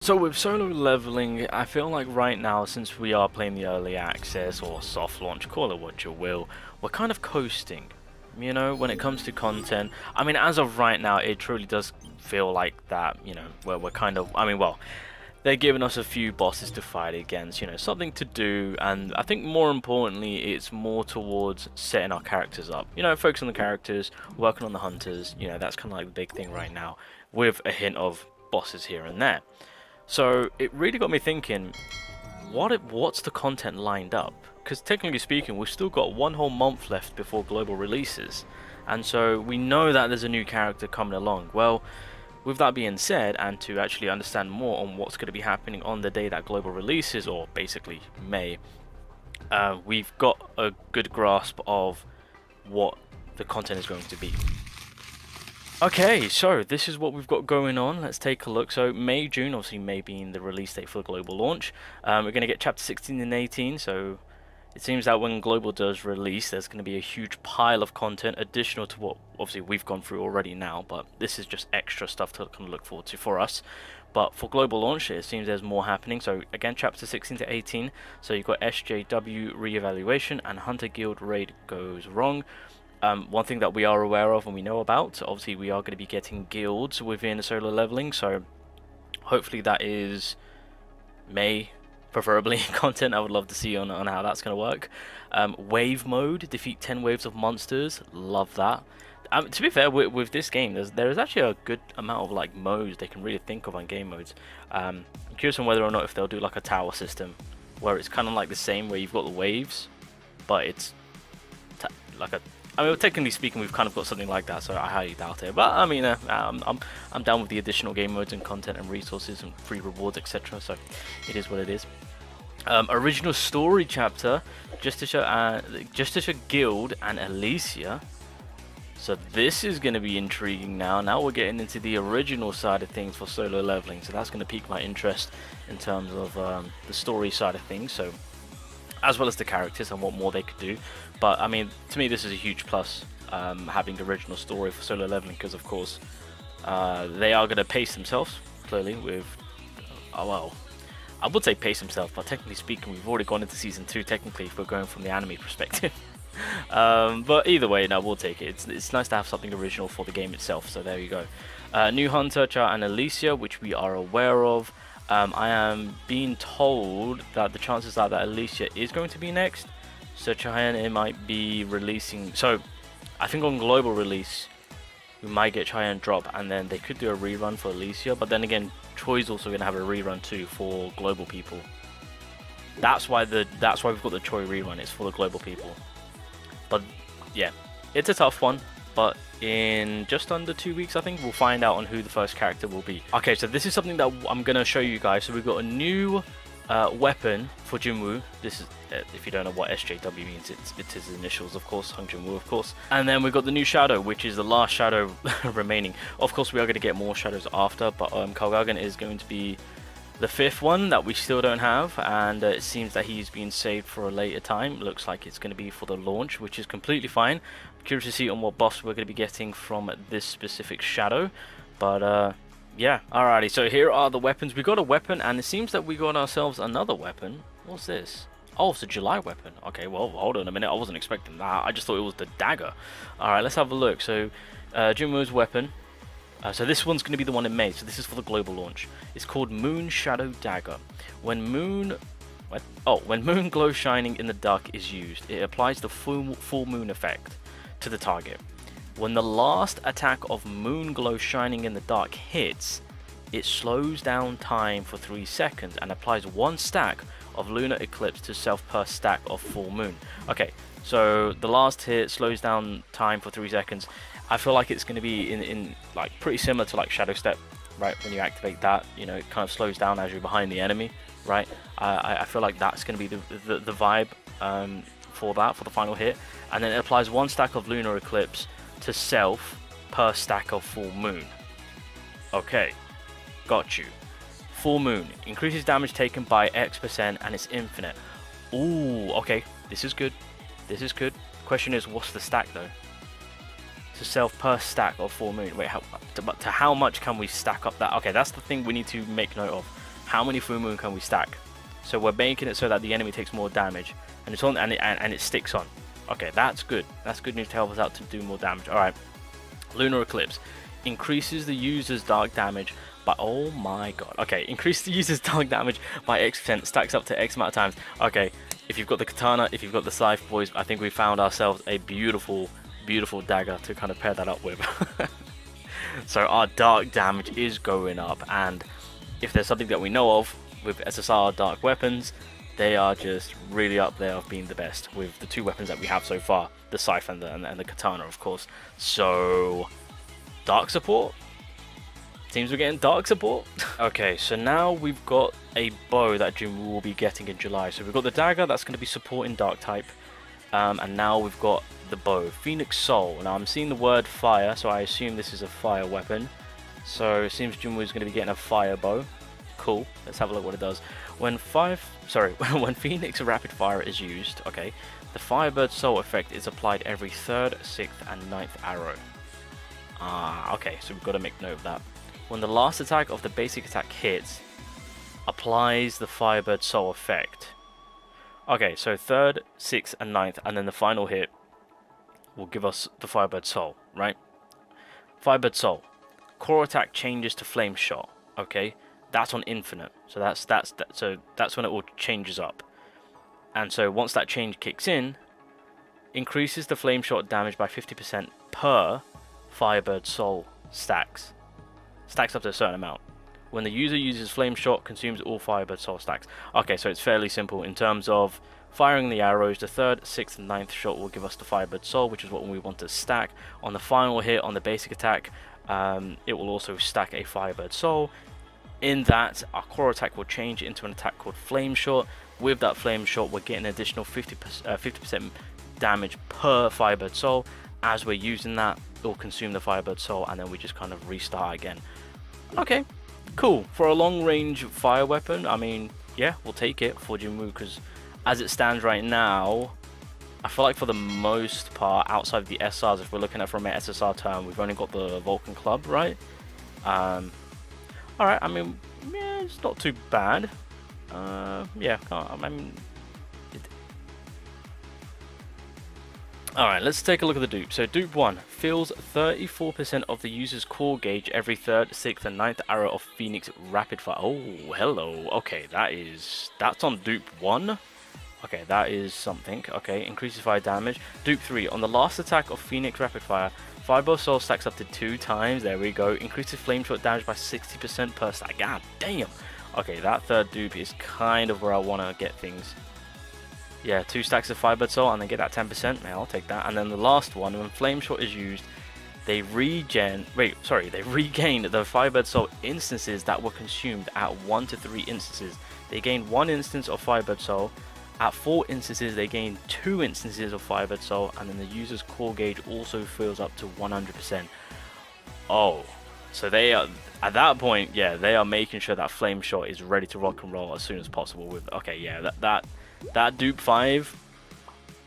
So with solo leveling, I feel like right now, since we are playing the early access or soft launch, call it what you will, we're kind of coasting, you know, when it comes to content. I mean, as of right now, it truly does feel like that, you know, where we're kind of, I mean, well, they're giving us a few bosses to fight against, you know, something to do, and I think more importantly, it's more towards setting our characters up. You know, focus on the characters, working on the hunters, you know, that's kind of like the big thing right now, with a hint of bosses here and there. So it really got me thinking, what's the content lined up? Because technically speaking, we've still got one whole month left before global releases, and so we know that there's a new character coming along. Well, with that being said, and to actually understand more on what's going to be happening on the day that global releases, or basically May, we've got a good grasp of what the content is going to be. Okay, so this is what we've got going on. Let's take a look. So May, June, obviously May being the release date for the global launch. We're going to get chapter 16 and 18. So it seems that when global does release, there's going to be a huge pile of content additional to what obviously we've gone through already now. But this is just extra stuff to kind of look forward to for us. But for global launch, it seems there's more happening. So again, chapter 16 to 18. So you've got SJW reevaluation and Hunter Guild raid goes wrong. One thing that we are aware of and we know about, obviously we are going to be getting guilds within solo leveling, so hopefully that is May, preferably, content I would love to see on how that's going to work. Wave mode, defeat 10 waves of monsters, love that. To be fair, with this game, there is actually a good amount of like modes they can really think of on game modes. I'm curious on whether or not if they'll do like a tower system, where it's kind of like the same, where you've got the waves, but it's like a... I mean, technically speaking, we've kind of got something like that, so I highly doubt it. But I mean, I'm down with the additional game modes and content and resources and free rewards, etc. So it is what it is. Original story chapter, just to show Guild and Alicia. So this is going to be intriguing now. Now we're getting into the original side of things for solo leveling. So that's going to pique my interest in terms of the story side of things. So, as well as the characters and what more they could do. But I mean, to me this is a huge plus, having the original story for solo leveling, because of course they are going to pace themselves clearly with well, I would say pace themselves, but technically speaking we've already gone into season 2 technically if we're going from the anime perspective. But either way, no, we'll take it. It's nice to have something original for the game itself, so there you go. New Hunter, Char and Alicia, which we are aware of. I am being told that the chances are that Alicia is going to be next, so Cheyenne it might be releasing. So I think on global release we might get Cheyenne drop, and then they could do a rerun for Alicia. But then again, Troy's also going to have a rerun too for global people. That's why we've got the Troy rerun. It's for the global people. But yeah, it's a tough one. But in just under 2 weeks, I think we'll find out on who the first character will be. Okay, so this is something that I'm gonna show you guys. So we've got a new weapon for Jinwoo. This is, if you don't know what SJW means, it's his initials, of course, Hung Jinwoo, of course. And then we've got the new shadow, which is the last shadow remaining. Of course, we are going to get more shadows after, but Kalgagan is going to be the 5th one that we still don't have, and it seems that he's been saved for a later time. Looks like it's going to be for the launch, which is completely fine. I'm curious to see on what boss we're going to be getting from this specific shadow, but yeah, alrighty, so here are the weapons. We got a weapon, and it seems that we got ourselves another weapon. What's this? Oh, it's a July weapon. Okay, well, hold on a minute, I wasn't expecting that. I just thought it was the dagger. Alright, let's have a look. So Jinwoo's weapon. So this one's going to be the one in May, so this is for the global launch. It's called Moon Shadow Dagger. When moon glow shining in the dark is used, it applies the full moon effect to the target. When the last attack of moon glow shining in the dark hits, it slows down time for 3 seconds and applies 1 stack of lunar eclipse to self per stack of full moon. Okay, so the last hit slows down time for 3 seconds. I feel like it's going to be in like pretty similar to like Shadow Step, right? When you activate that, you know, it kind of slows down as you're behind the enemy, right? I feel like that's going to be the vibe for the final hit, and then it applies 1 stack of lunar eclipse to self per stack of full moon. Okay, got you. Full moon increases damage taken by X% and it's infinite. Ooh, okay, this is good. This is good. Question is, what's the stack though? To self per stack of full moon. Wait, to how much can we stack up that? Okay, that's the thing we need to make note of. how many full moon can we stack? So we're making it so that the enemy takes more damage, and it's on, and it sticks on. Okay, that's good. That's good news to help us out to do more damage. All right, lunar eclipse increases the user's dark damage by, oh my god. Okay, increase the user's dark damage by X%, stacks up to X amount of times. Okay, if you've got the katana, if you've got the scythe, boys, I think we found ourselves a beautiful, beautiful dagger to kind of pair that up with. So our dark damage is going up, and if there's something that we know of with SSR dark weapons, they are just really up there of being the best with the two weapons that we have so far, the scythe and the katana, of course. So dark support, seems we're getting dark support. Okay, so now we've got a bow that Jim will be getting in July. So we've got the dagger that's going to be supporting dark type, and now we've got the bow, Phoenix Soul. Now I'm seeing the word fire, so I assume this is a fire weapon. So it seems Jim is going to be getting a fire bow. Cool. Let's have a look what it does. When when Phoenix Rapid Fire is used, okay, the Firebird Soul effect is applied every 3rd, 6th, and 9th arrow. Okay, so we've got to make note of that. When the last attack of the basic attack hits, applies the Firebird Soul effect. Okay, so 3rd, 6th, and 9th, and then the final hit will give us the Firebird Soul, right? Firebird Soul. Core attack changes to Flame Shot. Okay, that's on infinite. So that's when it all changes up. And so once that change kicks in, increases the Flame Shot damage by 50% per Firebird Soul stacks. Stacks up to a certain amount. When the user uses Flame Shot, consumes all Firebird Soul stacks. Okay, so it's fairly simple in terms of firing the arrows. The 3rd, 6th, and 9th shot will give us the Firebird Soul, which is what we want to stack. On the final hit, on the basic attack, it will also stack a Firebird Soul. In that, our core attack will change into an attack called Flame Shot. With that Flame Shot, we're getting an additional 50% damage per Firebird Soul. As we're using that, it'll consume the Firebird Soul, and then we just kind of restart again. Okay, cool. For a long-range fire weapon, I mean, yeah, we'll take it for Jinwoo, because as it stands right now, I feel like for the most part, outside of the SRs, if we're looking at from an SSR term, we've only got the Vulcan Club, right? Alright, I mean, yeah, it's not too bad. Yeah, I mean... Alright, let's take a look at the dupe. So dupe 1 fills 34% of the user's core gauge every 3rd, 6th, and 9th arrow of Phoenix Rapid Fire. Oh, hello. Okay, that's on dupe 1. Okay, that is something. Okay, increases fire damage. Dupe 3, on the last attack of Phoenix Rapid Fire, Fireball Soul stacks up to 2 times. There we go. Increases Flame Shot damage by 60% per stack. God damn. Okay, that third dupe is kind of where I want to get things. Yeah, 2 stacks of Firebird Soul and then get that 10%. Yeah, I'll take that. And then the last one, when Flame Shot is used, they regain the Firebird Soul instances that were consumed at 1 to 3 instances. They gain 1 instance of Firebird Soul. At 4 instances, they gain 2 instances of Firebird Soul, and then the user's core gauge also fills up to 100%. Oh, so they are, at that point, yeah, they are making sure that Flame Shot is ready to rock and roll as soon as possible. With okay, yeah, that dupe 5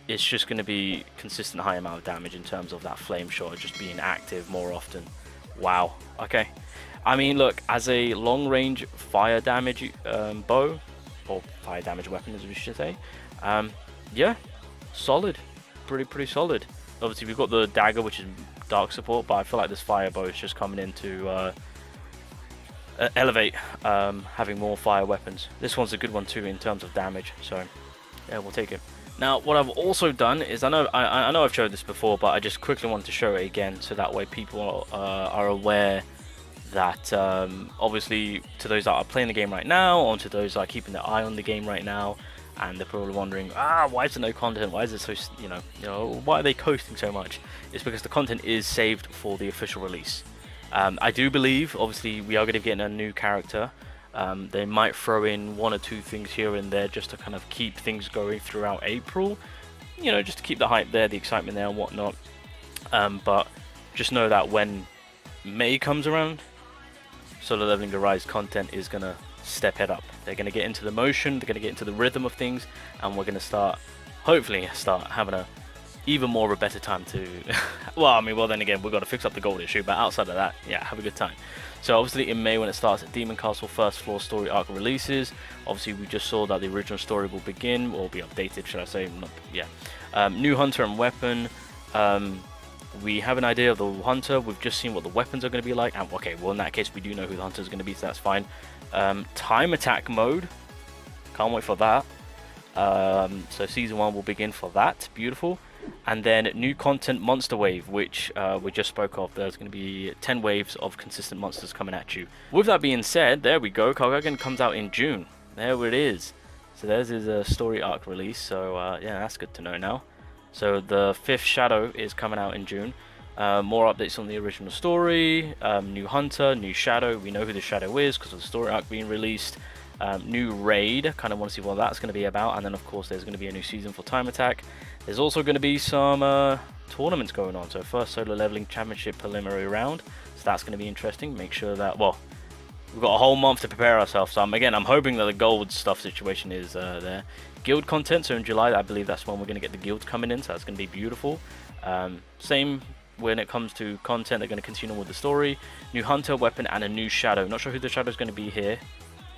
is just going to be consistent high amount of damage in terms of that Flame Shot just being active more often. Wow. Okay. I mean, look, as a long-range fire damage bow, or fire damage weapon as we should say, yeah, solid, pretty solid. Obviously we've got the dagger, which is dark support, but I feel like this fire bow is just coming in to elevate having more fire weapons. This one's a good one too in terms of damage, so yeah, we'll take it. Now what I've also done is, I know I've showed this before, but I just quickly want to show it again so that way people are aware that obviously to those that are playing the game right now, or to those that are keeping their eye on the game right now, and they're probably wondering, why is there no content, why is it so, you know, why are they coasting so much? It's because the content is saved for the official release. I do believe, obviously, we are going to be getting a new character. They might throw in 1 or 2 things here and there just to kind of keep things going throughout April, you know, just to keep the hype there, the excitement there and whatnot. But just know that when May comes around, Solo Leveling the Rise content is going to step it up. They're going to get into the motion, they're going to get into the rhythm of things, and we're going to hopefully start having a even more of a better time to well, I mean, well, then again, we've got to fix up the gold issue, but outside of that, yeah, have a good time. So obviously in May when it starts, Demon Castle First Floor story arc releases. Obviously we just saw that the original story will begin, or be updated, should I say. Yeah. New hunter and weapon. We have an idea of the hunter. We've just seen what the weapons are going to be like, and okay, well, in that case we do know who the hunter is going to be, so that's fine. Time attack mode, can't wait for that. So season 1 will begin for that. Beautiful. And then new content, monster wave, which we just spoke of. There's going to be 10 waves of consistent monsters coming at you. With that being said, there we go. Kargagan comes out in June. There it is. So there's his story arc release. So yeah, that's good to know now. So the 5th shadow is coming out in June. More updates on the original story. New hunter, new shadow. We know who the shadow is because of the story arc being released. New raid, kind of want to see what that's going to be about. And then of course there's going to be a new season for time attack. There's also going to be some tournaments going on. So first solo leveling championship preliminary round. So that's going to be interesting. Make sure that, well, we've got a whole month to prepare ourselves. So again, I'm hoping that the gold stuff situation is there. Guild content, so in July, I believe that's when we're going to get the guilds coming in. So that's going to be beautiful. Same when it comes to content, they're going to continue with the story. New hunter, weapon, and a new shadow. Not sure who the shadow is going to be here.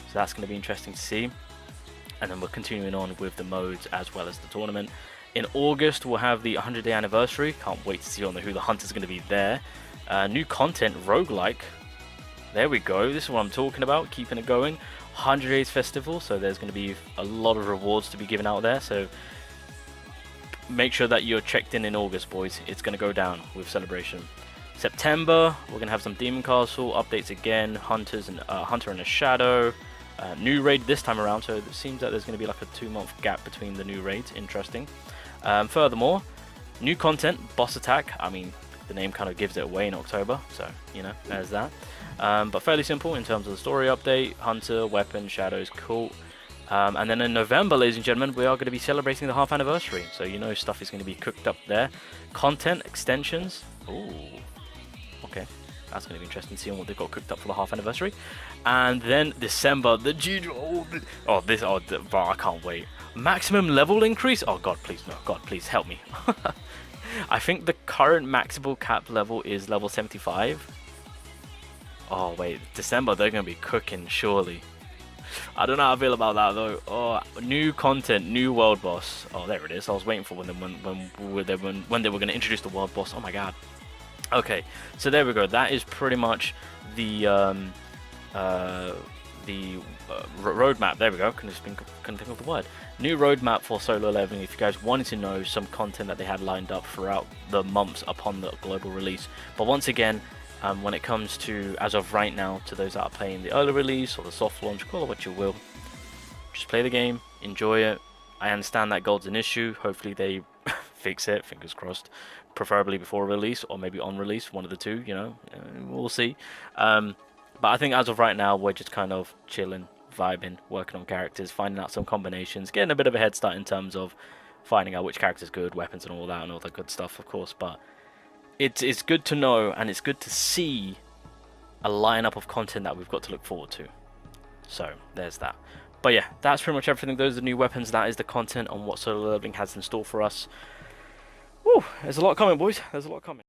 So that's going to be interesting to see. And then we're continuing on with the modes as well as the tournament. In August, we'll have the 100-day anniversary. Can't wait to see on who the hunter's going to be there. New content, roguelike. There we go. This is what I'm talking about. Keeping it going. 100 days festival. So there's going to be a lot of rewards to be given out there. So make sure that you're checked in August, boys. It's going to go down with celebration. September, we're going to have some Demon Castle updates again. Hunters and Hunter and a Shadow. New raid this time around, so it seems that there's going to be like a 2-month gap between the new raids. Interesting. Furthermore, new content, boss attack. I mean, the name kind of gives it away in October, so you know, there's that. But fairly simple in terms of the story update. Hunter, weapon, shadows, cool. And then in November, ladies and gentlemen, we are going to be celebrating the half anniversary, so you know stuff is going to be cooked up there. Content extensions. Ooh, okay. That's going to be interesting seeing what they've got cooked up for the half anniversary. And then December, the I can't wait. Maximum level increase? Oh god, please, no. God, please, help me. I think the current maximum cap level is level 75. Oh wait, December, they're going to be cooking, surely. I don't know how I feel about that though. Oh, new content, new world boss. Oh, there it is. I was waiting for when they were going to introduce the world boss. Oh my god. Okay, so there we go. That is pretty much the roadmap. There we go. Couldn't think of the word. New roadmap for solo leveling. If you guys wanted to know some content that they had lined up throughout the months upon the global release. But once again, when it comes to, as of right now, to those that are playing the early release or the soft launch, call it what you will, just play the game, enjoy it. I understand that gold's an issue. Hopefully they fix it, fingers crossed, preferably before release or maybe on release, one of the two, you know, we'll see. But I think as of right now, we're just kind of chilling, vibing, working on characters, finding out some combinations, getting a bit of a head start in terms of finding out which character's good, weapons and all that good stuff, of course. But it's good to know, and it's good to see a lineup of content that we've got to look forward to. So there's that. But yeah, that's pretty much everything. Those are the new weapons. That is the content on what solo leveling has in store for us. Woo, there's a lot coming, boys. There's a lot coming.